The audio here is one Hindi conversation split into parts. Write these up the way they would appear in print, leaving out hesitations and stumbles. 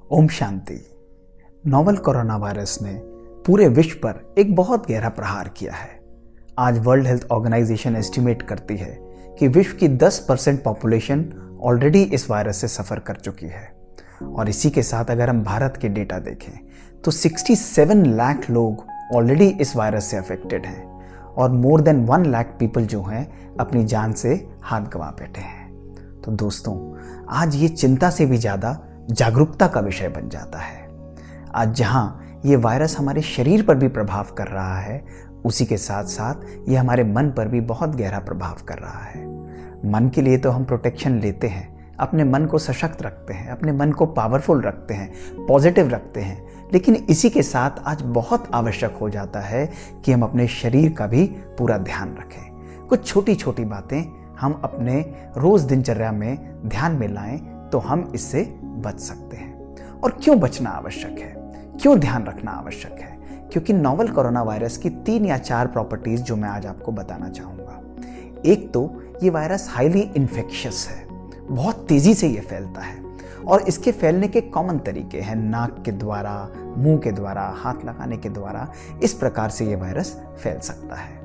Om Shanti. Novel corona virus ने पूरे विश्व पर एक बहुत गहरा प्रहार किया है। आज वर्ल्ड हेल्थ ऑर्गेनाइजेशन एस्टिमेट करती है कि विश्व की 10% पॉपुलेशन ऑलरेडी इस वायरस से सफ़र कर चुकी है। और इसी के साथ अगर हम भारत के डेटा देखें तो 67 लाख लोग ऑलरेडी इस वायरस से अफेक्टेड हैं और मोर देन 1 लाख पीपल जो हैं अपनी जान से हाथ गंवा बैठे हैं। तो दोस्तों, आज ये चिंता से भी ज़्यादा जागरूकता का विषय बन जाता है। आज जहाँ ये वायरस हमारे शरीर पर भी प्रभाव कर रहा है, उसी के साथ साथ ये हमारे मन पर भी बहुत गहरा प्रभाव कर रहा है। मन के लिए तो हम प्रोटेक्शन लेते हैं, अपने मन को सशक्त रखते हैं, अपने मन को पावरफुल रखते हैं, पॉजिटिव रखते हैं, लेकिन इसी के साथ आज बहुत आवश्यक हो जाता है कि हम अपने शरीर का भी पूरा ध्यान रखें। कुछ छोटी छोटी बातें हम अपने रोज़ दिनचर्या में ध्यान में लाएं तो हम इससे बच सकते हैं। और क्यों बचना आवश्यक है, क्यों ध्यान रखना आवश्यक है? क्योंकि नोवेल कोरोना वायरस की 3 या 4 प्रॉपर्टीज जो मैं आज आपको बताना चाहूँगा। एक तो ये वायरस हाईली इन्फेक्शियस है, बहुत तेज़ी से ये फैलता है और इसके फैलने के कॉमन तरीके हैं नाक के द्वारा, मुंह के द्वारा, हाथ लगाने के द्वारा। इस प्रकार से ये वायरस फैल सकता है।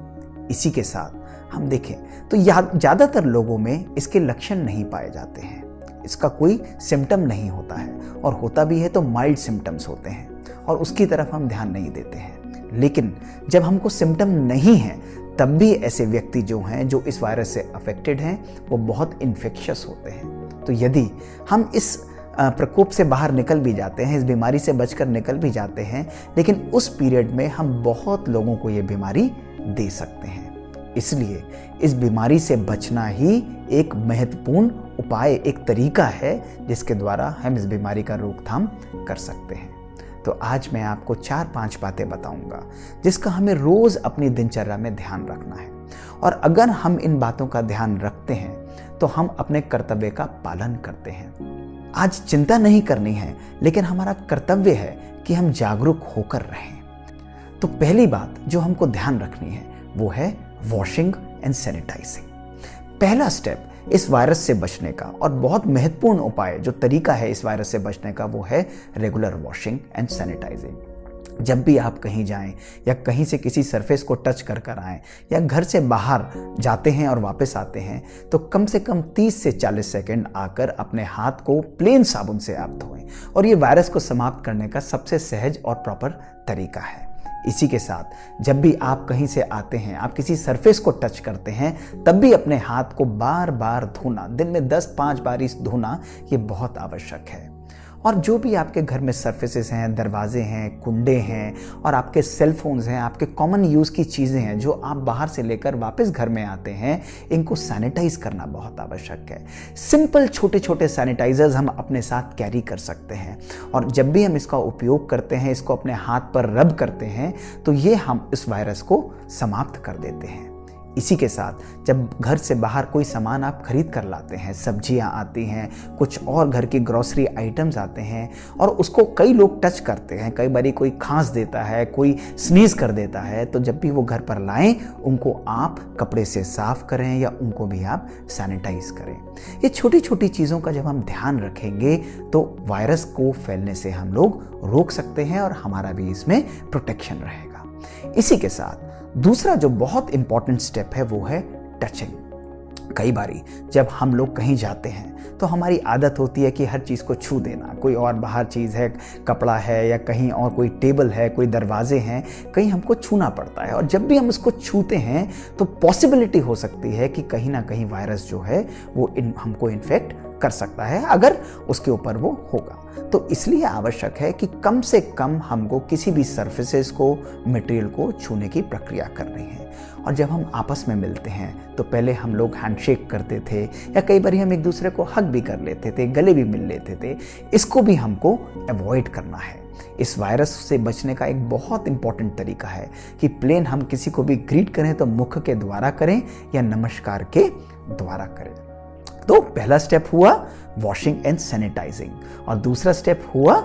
इसी के साथ हम देखें तो ज़्यादातर लोगों में इसके लक्षण नहीं पाए जाते हैं, इसका कोई सिम्टम नहीं होता है और होता भी है तो माइल्ड सिम्टम्स होते हैं और उसकी तरफ हम ध्यान नहीं देते हैं। लेकिन जब हमको सिम्टम नहीं है तब भी ऐसे व्यक्ति जो हैं जो इस वायरस से अफेक्टेड हैं वो बहुत इन्फेक्शियस होते हैं। तो यदि हम इस प्रकोप से बाहर निकल भी जाते हैं, इस बीमारी से बचकर निकल भी जाते हैं, लेकिन उस पीरियड में हम बहुत लोगों को ये बीमारी दे सकते हैं। इसलिए इस बीमारी से बचना ही एक महत्वपूर्ण उपाय, एक तरीका है जिसके द्वारा हम इस बीमारी का रोकथाम कर सकते हैं। तो आज मैं आपको 4-5 बातें बताऊंगा जिसका हमें रोज अपनी दिनचर्या में ध्यान रखना है। और अगर हम इन बातों का ध्यान रखते हैं तो हम अपने कर्तव्य का पालन करते हैं। आज चिंता नहीं करनी है, लेकिन हमारा कर्तव्य है कि हम जागरूक होकर रहें। तो पहली बात जो हमको ध्यान रखनी है वो है वॉशिंग एंड सैनिटाइजिंग। पहला स्टेप इस वायरस से बचने का और बहुत महत्वपूर्ण उपाय जो तरीका है इस वायरस से बचने का वो है रेगुलर वॉशिंग एंड सैनिटाइजिंग। जब भी आप कहीं जाएं या कहीं से किसी सरफेस को टच कर आएं या घर से बाहर जाते हैं और वापस आते हैं तो कम से कम 30 से 40 सेकंड आकर अपने हाथ को प्लेन साबुन से आप धोएं। और ये वायरस को समाप्त करने का सबसे सहज और प्रॉपर तरीका है। इसी के साथ जब भी आप कहीं से आते हैं, आप किसी सरफेस को टच करते हैं, तब भी अपने हाथ को बार बार धोना, दिन में 10-5 बार इस धोना, ये बहुत आवश्यक है। और जो भी आपके घर में सरफेसेस हैं, दरवाजे हैं, कुंडे हैं और आपके सेल फोन्स हैं, आपके कॉमन यूज़ की चीज़ें हैं जो आप बाहर से लेकर वापस घर में आते हैं, इनको सैनिटाइज करना बहुत आवश्यक है। सिंपल छोटे छोटे सैनिटाइजर्स हम अपने साथ कैरी कर सकते हैं और जब भी हम इसका उपयोग करते हैं, इसको अपने हाथ पर रब करते हैं तो ये हम इस वायरस को समाप्त कर देते हैं। इसी के साथ जब घर से बाहर कोई सामान आप खरीद कर लाते हैं, सब्जियां आती हैं, कुछ और घर की ग्रोसरी आइटम्स आते हैं और उसको कई लोग टच करते हैं, कई बारी कोई खांस देता है, कोई स्नीज कर देता है, तो जब भी वो घर पर लाएं उनको आप कपड़े से साफ करें या उनको भी आप सैनिटाइज करें। ये छोटी छोटी चीज़ों का जब हम ध्यान रखेंगे तो वायरस को फैलने से हम लोग रोक सकते हैं और हमारा भी इसमें प्रोटेक्शन रहेगा। इसी के साथ दूसरा जो बहुत इंपॉर्टेंट स्टेप है वो है टचिंग। कई बारी जब हम लोग कहीं जाते हैं तो हमारी आदत होती है कि हर चीज़ को छू देना। कोई और बाहर चीज़ है, कपड़ा है या कहीं और कोई टेबल है, कोई दरवाजे हैं, कहीं हमको छूना पड़ता है। और जब भी हम उसको छूते हैं तो पॉसिबिलिटी हो सकती है कि कहीं ना कहीं वायरस जो है वो हमको इन्फेक्ट कर सकता है अगर उसके ऊपर वो होगा। तो इसलिए आवश्यक है कि कम से कम हमको किसी भी सरफेसेस को, मटेरियल को छूने की प्रक्रिया करनी है। और जब हम आपस में मिलते हैं तो पहले हम लोग हैंडशेक करते थे या कई बार हम एक दूसरे को हग भी कर लेते थे, गले भी मिल लेते थे। इसको भी हमको अवॉइड करना है। इस वायरस से बचने का एक बहुत इंपॉर्टेंट तरीका है कि प्लेन हम किसी को भी ग्रीट करें तो मुख के द्वारा करें या नमस्कार के द्वारा करें। तो पहला स्टेप हुआ वॉशिंग एंड सैनिटाइजिंग और दूसरा स्टेप हुआ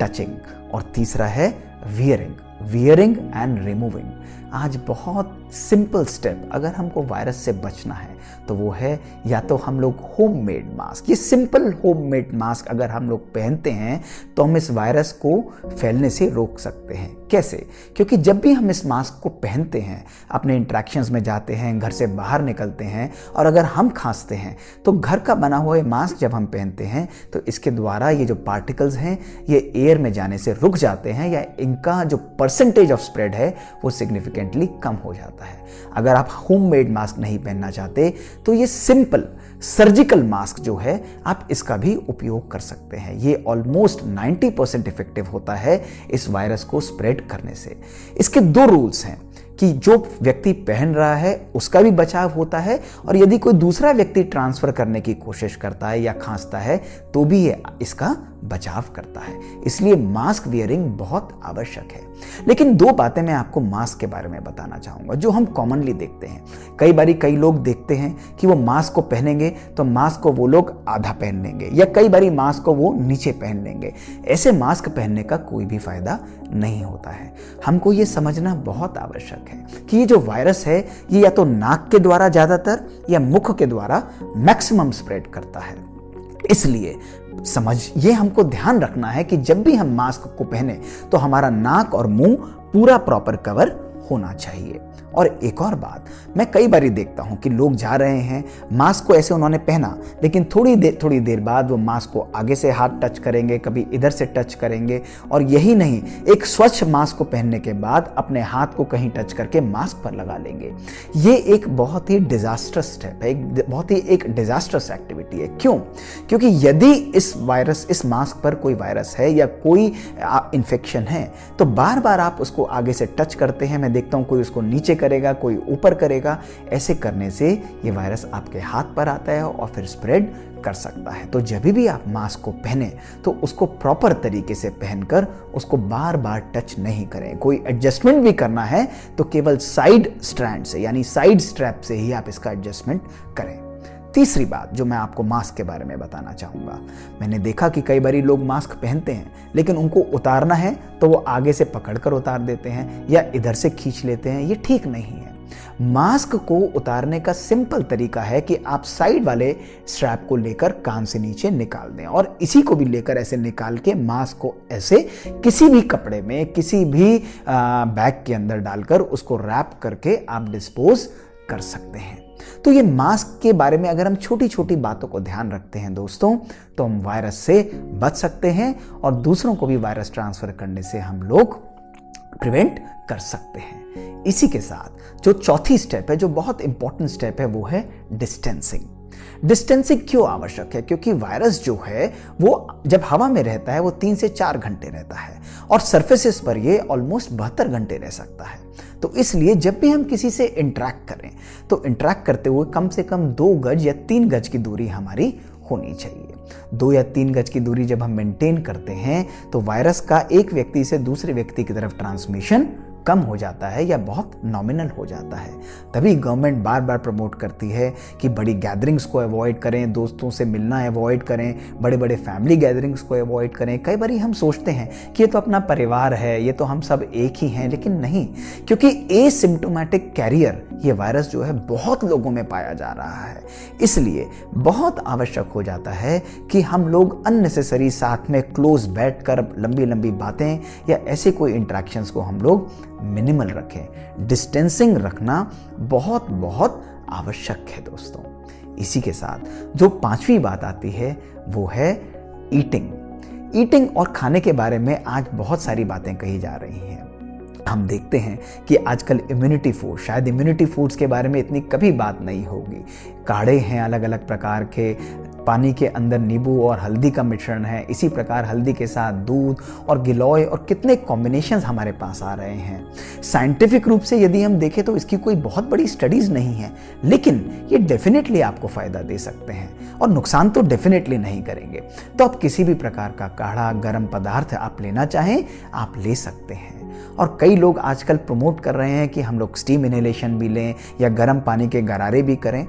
टचिंग और तीसरा है वियरिंग एंड रिमूविंग। आज बहुत सिंपल स्टेप अगर हमको वायरस से बचना है तो वो है या तो हम लोग होममेड मास्क, ये सिंपल होममेड मास्क अगर हम लोग पहनते हैं तो हम इस वायरस को फैलने से रोक सकते हैं। कैसे? क्योंकि जब भी हम इस मास्क को पहनते हैं, अपने इंटरेक्शंस में जाते हैं, घर से बाहर निकलते हैं और अगर हम खांसते हैं तो घर का बना हुआ मास्क जब हम पहनते हैं तो इसके द्वारा ये जो पार्टिकल्स हैं ये एयर में जाने से रुक जाते हैं या इनका जो परसेंटेज ऑफ स्प्रेड है वो सिग्निफिकेंटली कम हो जाता है। अगर आप होममेड मास्क नहीं पहनना चाहते तो ये सिंपल सर्जिकल मास्क जो है आप इसका भी उपयोग कर सकते हैं। ये ऑलमोस्ट 90% इफेक्टिव होता है इस वायरस को स्प्रेड करने से। इसके 2 रूल्स हैं कि जो व्यक्ति पहन रहा है उसका भी बचाव होता है और यदि कोई दूसरा व्यक्ति ट्रांसफर करने की कोशिश करता है या खांसता है तो भी ये इसका बचाव करता है। इसलिए मास्क वियरिंग बहुत आवश्यक है। लेकिन 2 बातें मैं आपको मास्क के बारे में बताना चाहूंगा जो हम कॉमनली देखते हैं। कई लोग देखते हैं कि वो मास्क को पहनेंगे तो मास्क को वो लोग आधा पहन लेंगे या कई बारी मास्क को वो नीचे पहन लेंगे। ऐसे मास्क पहनने का कोई भी फायदा नहीं होता है। हमको ये समझना बहुत आवश्यक है कि ये जो वायरस है ये या तो नाक के द्वारा ज्यादातर या मुख के द्वारा मैक्सिमम स्प्रेड करता है। इसलिए ये हमको ध्यान रखना है कि जब भी हम मास्क को पहने तो हमारा नाक और मुंह पूरा प्रॉपर कवर होना चाहिए। और एक और बात, मैं कई बार देखता हूं कि लोग जा रहे हैं, मास्क को ऐसे उन्होंने पहना लेकिन थोड़ी देर बाद वो मास्क को आगे से हाथ टच करेंगे, कभी इधर से टच करेंगे और यही नहीं, एक स्वच्छ मास्क को पहनने के बाद अपने हाथ को कहीं टच करके मास्क पर लगा लेंगे। ये एक बहुत ही डिजास्टर्स स्टेप है, एक डिजास्टर्स एक्टिविटी है। क्यों? क्योंकि यदि इस मास्क पर कोई वायरस है या कोई इन्फेक्शन है तो बार बार आप उसको आगे से टच करते हैं। मैं देखता हूं कोई उसको नीचे करेगा, कोई ऊपर करेगा। ऐसे करने से ये वायरस आपके हाथ पर आता है और फिर स्प्रेड कर सकता है। तो जब भी आप मास्क को पहने तो उसको प्रॉपर तरीके से पहनकर उसको बार बार टच नहीं करें। कोई एडजस्टमेंट भी करना है तो केवल साइड स्ट्रैंड से यानी साइड स्ट्रैप से ही आप इसका एडजस्टमेंट करें। तीसरी बात जो मैं आपको मास्क के बारे में बताना चाहूँगा, मैंने देखा कि कई बारी लोग मास्क पहनते हैं लेकिन उनको उतारना है तो वो आगे से पकड़कर उतार देते हैं या इधर से खींच लेते हैं। ये ठीक नहीं है। मास्क को उतारने का सिंपल तरीका है कि आप साइड वाले स्ट्रैप को लेकर कान से नीचे निकाल दें और इसी को भी लेकर ऐसे निकाल के मास्क को ऐसे किसी भी कपड़े में, किसी भी बैग के अंदर डालकर उसको रैप करके आप डिस्पोज कर सकते हैं। तो ये मास्क के बारे में अगर हम छोटी छोटी बातों को ध्यान रखते हैं दोस्तों तो हम वायरस से बच सकते हैं और दूसरों को भी वायरस ट्रांसफर करने से हम लोग प्रिवेंट कर सकते हैं। इसी के साथ जो चौथी स्टेप है, जो बहुत इंपॉर्टेंट स्टेप है, वो है डिस्टेंसिंग। डिस्टेंसिंग क्यों आवश्यक है? क्योंकि वायरस जो है वो जब हवा में रहता है वो 3 से 4 घंटे रहता है और सरफेसेस पर ये ऑलमोस्ट 72 घंटे रह सकता है। तो इसलिए जब भी हम किसी से इंटरेक्ट करें तो इंटरेक्ट करते हुए कम से कम 2 गज या 3 गज की दूरी हमारी होनी चाहिए। 2 या 3 गज की दूरी जब हम मेंटेन करते हैं तो वायरस का एक व्यक्ति से दूसरे व्यक्ति की तरफ ट्रांसमिशन कम हो जाता है या बहुत नॉमिनल हो जाता है। तभी गवर्नमेंट बार बार प्रमोट करती है कि बड़ी गैदरिंग्स को अवॉइड करें, दोस्तों से मिलना अवॉइड करें, बड़े बड़े फैमिली गैदरिंग्स को अवॉइड करें। कई बार हम सोचते हैं कि ये तो अपना परिवार है, ये तो हम सब एक ही हैं, लेकिन नहीं, क्योंकि एसिम्प्टोमेटिक कैरियर ये वायरस जो है बहुत लोगों में पाया जा रहा है। इसलिए बहुत आवश्यक हो जाता है कि हम लोग अननेसेसरी साथ में क्लोज बैठकर लंबी लंबी बातें या ऐसे कोई इंटरेक्शंस को हम लोग मिनिमल रखें। डिस्टेंसिंग रखना बहुत बहुत आवश्यक है दोस्तों। इसी के साथ जो 5वीं बात आती है वो है ईटिंग और खाने के बारे में आज बहुत सारी बातें कही जा रही हैं। हम देखते हैं कि आजकल इम्यूनिटी फूड, शायद इम्यूनिटी फूड्स के बारे में इतनी कभी बात नहीं होगी। काढ़े हैं अलग अलग प्रकार के, पानी के अंदर नींबू और हल्दी का मिश्रण है, इसी प्रकार हल्दी के साथ दूध और गिलोय और कितने कॉम्बिनेशंस हमारे पास आ रहे हैं। साइंटिफिक रूप से यदि हम देखें तो इसकी कोई बहुत बड़ी स्टडीज नहीं है, लेकिन ये डेफिनेटली आपको फायदा दे सकते हैं और नुकसान तो डेफिनेटली नहीं करेंगे। तो आप किसी भी प्रकार का काढ़ा, गर्म पदार्थ आप लेना चाहें आप ले सकते हैं। और कई लोग आजकल प्रमोट कर रहे हैं कि हम लोग स्टीम इनहेलेशन भी लें या गर्म पानी के गरारे भी करें,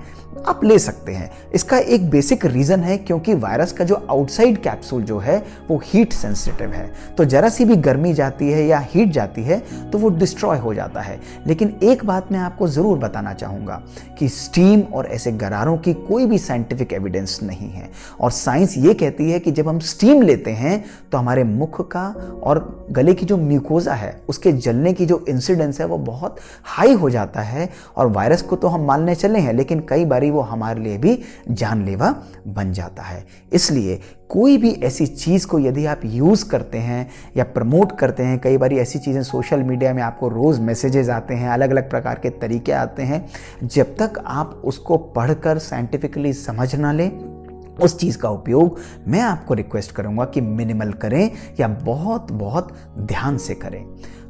आप ले सकते हैं। इसका एक बेसिक रीजन रीज़न है क्योंकि वायरस का जो आउटसाइड कैप्सूल जो है वो हीट सेंसिटिव है, तो जरा सी भी गर्मी जाती है या हीट जाती है तो वो डिस्ट्रॉय हो जाता है। लेकिन एक बात मैं आपको ज़रूर बताना चाहूँगा कि स्टीम और ऐसे गरारों की कोई भी साइंटिफिक एविडेंस नहीं है, और साइंस ये कहती है कि जब हम स्टीम लेते हैं तो हमारे मुख का और गले की जो म्यूकोजा है उसके जलने की जो इंसिडेंस है वो बहुत हाई हो जाता है। और वायरस को तो हम मानने चले हैं, लेकिन कई बारी वो हमारे लिए भी जानलेवा बन जाता है। इसलिए कोई भी ऐसी चीज़ को यदि आप यूज़ करते हैं या प्रमोट करते हैं, कई बारी ऐसी चीज़ें सोशल मीडिया में आपको रोज़ मैसेजेस आते हैं, अलग अलग प्रकार के तरीके आते हैं, जब तक आप उसको पढ़कर साइंटिफिकली समझ ना लें उस चीज़ का उपयोग मैं आपको रिक्वेस्ट करूंगा कि मिनिमल करें या बहुत बहुत ध्यान से करें।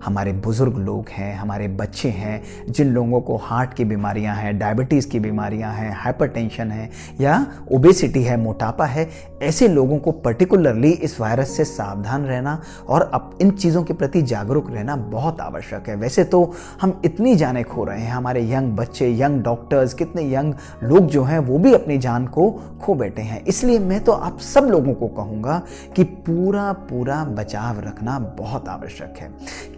हमारे बुज़ुर्ग लोग हैं, हमारे बच्चे हैं, जिन लोगों को हार्ट की बीमारियां हैं, डायबिटीज़ की बीमारियां हैं, हाइपरटेंशन है या ओबेसिटी है, मोटापा है, ऐसे लोगों को पर्टिकुलरली इस वायरस से सावधान रहना और अब इन चीज़ों के प्रति जागरूक रहना बहुत आवश्यक है। वैसे तो हम इतनी जानें खो रहे हैं, हमारे यंग बच्चे, यंग डॉक्टर्स, कितने यंग लोग जो हैं वो भी अपनी जान को खो बैठे हैं। इसलिए मैं तो आप सब लोगों को कहूँगा कि पूरा बचाव रखना बहुत आवश्यक है।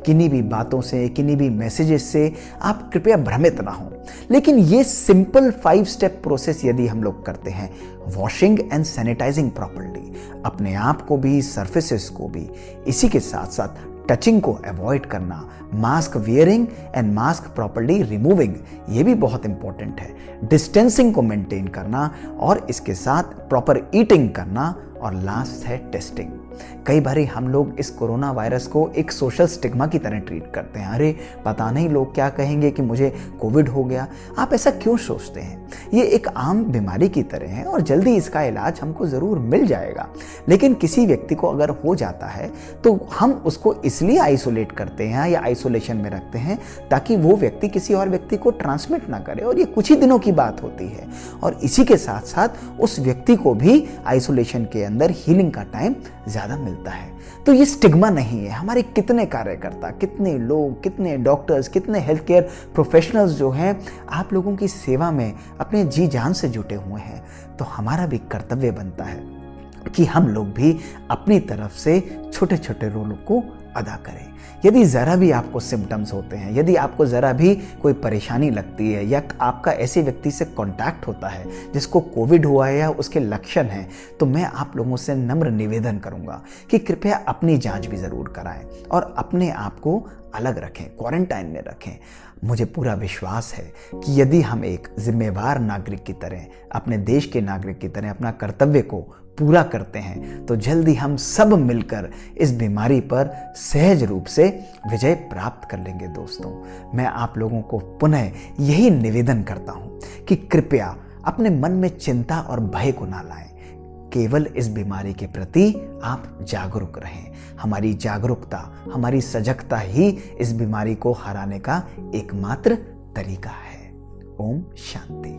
किन्हीं भी बातों से, किन्हीं भी मैसेजेस से आप कृपया भ्रमित ना हों। लेकिन ये सिंपल 5 स्टेप प्रोसेस यदि हम लोग करते हैं, वॉशिंग एंड सैनिटाइजिंग प्रॉपर्ली, अपने आप को भी, सरफेसेस को भी, इसी के साथ साथ टचिंग को अवॉइड करना, mask wearing and mask properly removing, ये भी बहुत इंपॉर्टेंट है, डिस्टेंसिंग को मेंटेन करना और इसके साथ प्रॉपर ईटिंग करना, और लास्ट है टेस्टिंग। कई बार हम लोग इस कोरोना वायरस को एक सोशल स्टिग्मा की तरह ट्रीट करते हैं। अरे पता नहीं लोग क्या कहेंगे कि मुझे कोविड हो गया। आप ऐसा क्यों सोचते हैं? ये एक आम बीमारी की तरह है और जल्दी इसका इलाज हमको ज़रूर मिल जाएगा। लेकिन किसी व्यक्ति को अगर हो जाता है तो हम उसको इसलिए आइसोलेट करते हैं या आइसोलेशन में रखते हैं ताकि वो व्यक्ति किसी और व्यक्ति को ट्रांसमिट ना करे, और ये कुछ ही दिनों की बात होती है। और इसी के साथ साथ उस व्यक्ति को भी आइसोलेशन के अंदर हीलिंग का टाइम ज़्यादा मिलता है। तो ये स्टिग्मा नहीं है। हमारे कितने कार्यकर्ता, कितने लोग, कितने डॉक्टर्स, कितने हेल्थ केयर प्रोफेशनल्स जो हैं आप लोगों की सेवा में अपने जी जान से जुटे हुए हैं। तो हमारा भी कर्तव्य बनता है कि हम लोग भी अपनी तरफ से छोटे छोटे रोलों को अदा करें। यदि ज़रा भी आपको सिम्टम्स होते हैं, यदि आपको ज़रा भी कोई परेशानी लगती है या आपका ऐसे व्यक्ति से कांटेक्ट होता है जिसको कोविड हुआ है या उसके लक्षण हैं, तो मैं आप लोगों से नम्र निवेदन करूंगा कि कृपया अपनी जांच भी ज़रूर कराएं और अपने आप को अलग रखें, क्वारंटाइन में रखें। मुझे पूरा विश्वास है कि यदि हम एक जिम्मेवार नागरिक की तरह, अपने देश के नागरिक की तरह अपना कर्तव्य को पूरा करते हैं तो जल्दी हम सब मिलकर इस बीमारी पर सहज रूप से विजय प्राप्त कर लेंगे। दोस्तों, मैं आप लोगों को पुनः यही निवेदन करता हूं कि कृपया अपने मन में चिंता और भय को ना लाएं। केवल इस बीमारी के प्रति आप जागरूक रहें। हमारी जागरूकता, हमारी सजगता ही इस बीमारी को हराने का एकमात्र तरीका है। ओम शांति।